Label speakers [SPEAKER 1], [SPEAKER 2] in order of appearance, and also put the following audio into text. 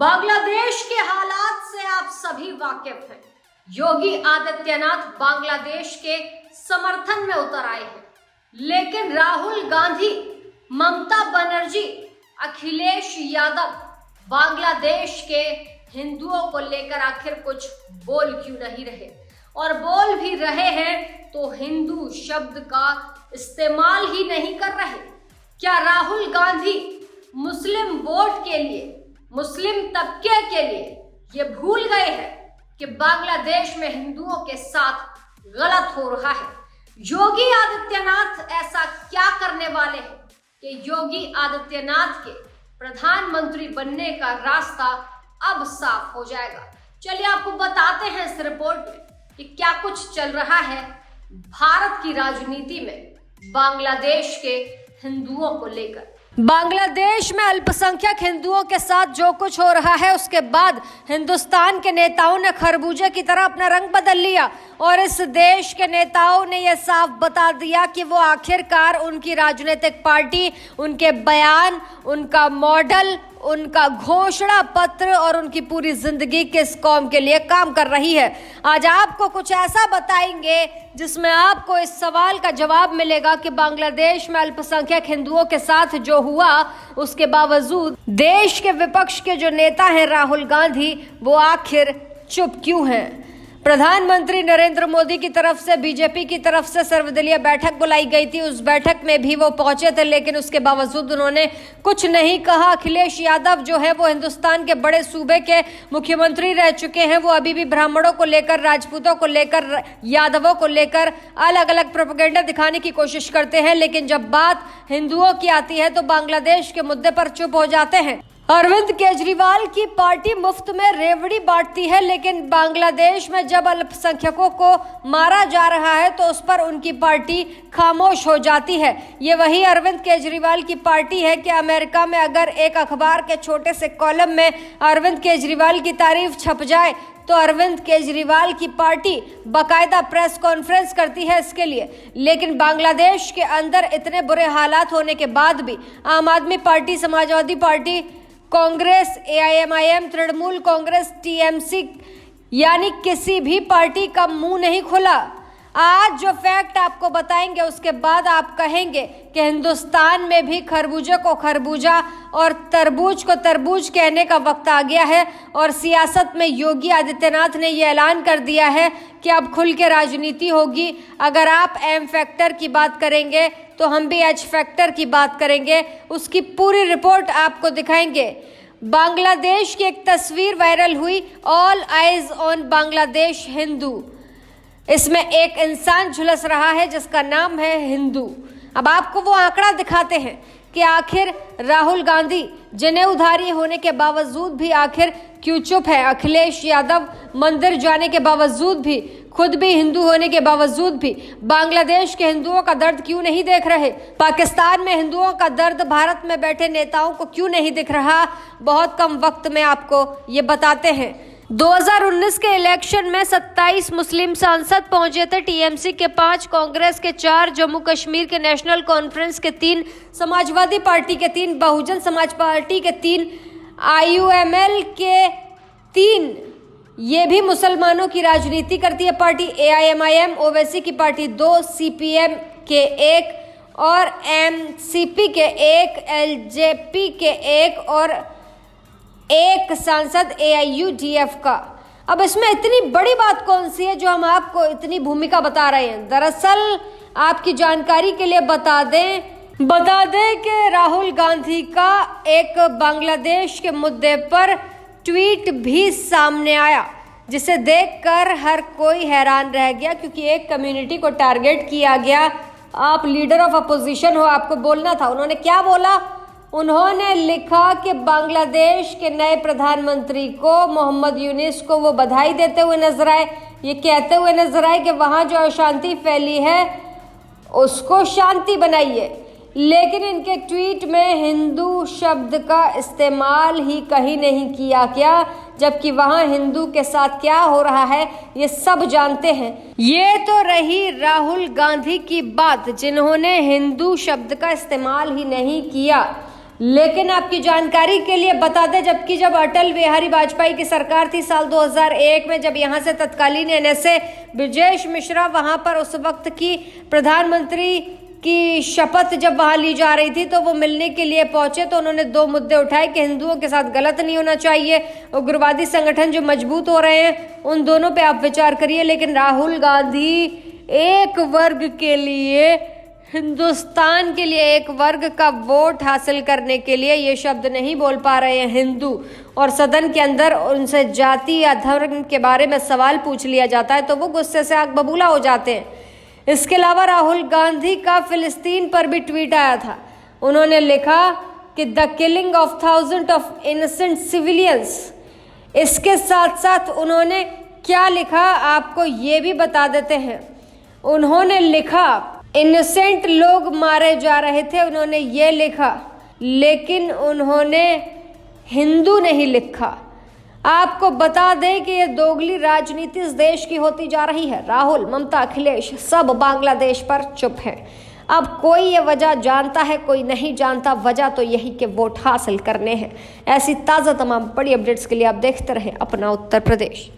[SPEAKER 1] बांग्लादेश के हालात से आप सभी वाकिफ हैं। योगी आदित्यनाथ बांग्लादेश के समर्थन में उतर आए हैं, लेकिन राहुल गांधी, ममता बनर्जी, अखिलेश यादव बांग्लादेश के हिंदुओं को लेकर आखिर कुछ बोल क्यों नहीं रहे, और बोल भी रहे हैं तो हिंदू शब्द का इस्तेमाल ही नहीं कर रहे। क्या राहुल गांधी मुस्लिम वोट के लिए, मुस्लिम तबके के लिए ये भूल गए हैं कि बांग्लादेश में हिंदुओं के साथ गलत हो रहा है? योगी आदित्यनाथ ऐसा क्या करने वाले हैं कि योगी आदित्यनाथ के प्रधानमंत्री बनने का रास्ता अब साफ हो जाएगा? चलिए आपको बताते हैं इस रिपोर्ट में कि क्या कुछ चल रहा है भारत की राजनीति में बांग्लादेश के हिंदुओं को लेकर। बांग्लादेश में अल्पसंख्यक हिंदुओं के साथ जो कुछ हो रहा है, उसके बाद हिंदुस्तान के नेताओं ने खरबूजे की तरह अपना रंग बदल लिया और इस देश के नेताओं ने यह साफ बता दिया कि वो आखिरकार उनकी राजनीतिक पार्टी, उनके बयान, उनका मॉडल, उनका घोषणा पत्र और उनकी पूरी जिंदगी किस कौम के लिए काम कर रही है। आज आपको कुछ ऐसा बताएंगे जिसमें आपको इस सवाल का जवाब मिलेगा कि बांग्लादेश में अल्पसंख्यक हिंदुओं के साथ जो हुआ, उसके बावजूद देश के विपक्ष के जो नेता हैं राहुल गांधी, वो आखिर चुप क्यों हैं। प्रधानमंत्री नरेंद्र मोदी की तरफ से, बीजेपी की तरफ से सर्वदलीय बैठक बुलाई गई थी। उस बैठक में भी वो पहुंचे थे, लेकिन उसके बावजूद उन्होंने कुछ नहीं कहा। अखिलेश यादव जो है वो हिंदुस्तान के बड़े सूबे के मुख्यमंत्री रह चुके हैं। वो अभी भी ब्राह्मणों को लेकर, राजपूतों को लेकर, यादवों को लेकर अलग अलग प्रोपेगेंडा दिखाने की कोशिश करते हैं, लेकिन जब बात हिंदुओं की आती है तो बांग्लादेश के मुद्दे पर चुप हो जाते हैं। अरविंद केजरीवाल की पार्टी मुफ्त में रेवड़ी बांटती है, लेकिन बांग्लादेश में जब अल्पसंख्यकों को मारा जा रहा है तो उस पर उनकी पार्टी खामोश हो जाती है। ये वही अरविंद केजरीवाल की पार्टी है कि अमेरिका में अगर एक अखबार के छोटे से कॉलम में अरविंद केजरीवाल की तारीफ छप जाए तो अरविंद केजरीवाल की पार्टी बाकायदा प्रेस कॉन्फ्रेंस करती है इसके लिए। लेकिन बांग्लादेश के अंदर इतने बुरे हालात होने के बाद भी आम आदमी party, Samajwadi party, Congress, AIMIM, Trinamool Congress, TMC, यानी किसी भी पार्टी का मुंह नहीं खुला। आज जो फैक्ट आपको बताएंगे उसके बाद आप कहेंगे कि हिंदुस्तान में भी खरबूजे को खरबूजा और तरबूज को तरबूज कहने का वक्त आ गया है। और सियासत में योगी आदित्यनाथ ने यह ऐलान कर दिया है कि अब खुल के राजनीति होगी। अगर आप M फैक्टर की बात करेंगे तो हम भी H फैक्टर की बात करेंगे, उसकी पूरी रिपोर्ट आपको दिखाएंगे। बांग्लादेश की एक तस्वीर वायरल हुई, all eyes on Bangladesh Hindu. इसमें एक इंसान झुलस रहा है जिसका नाम है हिंदू। अब आपको वो आंकड़ा दिखाते हैं कि आखिर राहुल गांधी जिन्हें उधारी होने के बावजूद भी आखिर क्यों चुप है। अखिलेश यादव मंदिर जाने के बावजूद भी, खुद भी हिंदू होने के बावजूद भी बांग्लादेश के हिंदुओं का दर्द क्यों नहीं देख रहे। पाकिस्तान में हिंदुओं का दर्द भारत में बैठे नेताओं को क्यों नहीं दिख रहा। बहुत कम वक्त में आपको ये बताते हैं। 2019 के इलेक्शन में 27 मुस्लिम सांसद पहुंचे थे, TMC के 5, कांग्रेस के 4, जम्मू कश्मीर के नेशनल कॉन्फ्रेंस के 3, समाजवादी पार्टी के 3, बहुजन समाज पार्टी के 3, IUML के 3, ये भी मुसलमानों की राजनीति करती है पार्टी, AIMIM, ओवैसी की पार्टी 2, CPM के 1 और MCP के 1, LJP के 1 और 1 सांसद AIUDF का। अब इसमें इतनी बड़ी बात कौन सी है जो हम आपको इतनी भूमिका बता रहे हैं? दरअसल आपकी जानकारी के लिए बता दें कि राहुल गांधी का एक बांग्लादेश के मुद्दे पर ट्वीट भी सामने आया, जिसे देखकर हर कोई हैरान रह गया, क्योंकि एक कम्युनिटी को टारगेट किया गया। आप लीडर ऑफ अपोजिशन हो, आपको बोलना था। उन्होंने क्या बोला? उन्होंने लिखा कि बांग्लादेश के नए प्रधानमंत्री को, मोहम्मद यूनिस को, वो बधाई देते हुए नजर आए, ये कहते हुए नजर आए कि वहाँ जो अशांति फैली है उसको शांति बनाइए। लेकिन इनके ट्वीट में हिंदू शब्द का इस्तेमाल ही कहीं नहीं किया गया, जबकि वहाँ हिंदू के साथ क्या हो रहा है ये सब जानते हैं। ये तो रही राहुल गांधी की बात, जिन्होंने हिंदू शब्द का इस्तेमाल ही नहीं किया। लेकिन आपकी जानकारी के लिए बता दें, जब अटल बिहारी वाजपेयी की सरकार थी साल 2001 में, जब यहाँ से तत्कालीन एनएसए ब्रजेश मिश्रा वहाँ पर उस वक्त की प्रधानमंत्री की शपथ जब वहाँ ली जा रही थी तो वो मिलने के लिए पहुंचे, तो उन्होंने 2 मुद्दे उठाए कि हिंदुओं के साथ गलत नहीं होना चाहिए, उग्रवादी संगठन जो मजबूत हो रहे हैं उन दोनों पे आप विचार करिए। लेकिन राहुल गांधी एक वर्ग के लिए, हिंदुस्तान के लिए एक वर्ग का वोट हासिल करने के लिए ये शब्द नहीं बोल पा रहे हैं हिंदू, और सदन के अंदर उनसे जाति या धर्म के बारे में सवाल पूछ लिया जाता है तो वो गुस्से से आग बबूला हो जाते हैं। इसके अलावा राहुल गांधी का फिलिस्तीन पर भी ट्वीट आया था। उन्होंने लिखा कि the killing of thousand of innocent civilians. इसके साथ साथ उन्होंने क्या लिखा आपको ये भी बता देते हैं। उन्होंने लिखा इनोसेंट लोग मारे जा रहे थे, उन्होंने ये लिखा, लेकिन उन्होंने हिंदू नहीं लिखा। आपको बता दें कि ये दोगली राजनीति इस देश की होती जा रही है। राहुल, ममता, अखिलेश सब बांग्लादेश पर चुप है। अब कोई ये वजह जानता है, कोई नहीं जानता। वजह तो यही कि वोट हासिल करने हैं। ऐसी ताज़ा तमाम बड़ी अपडेट्स के लिए आप देखते रहें अपना उत्तर प्रदेश।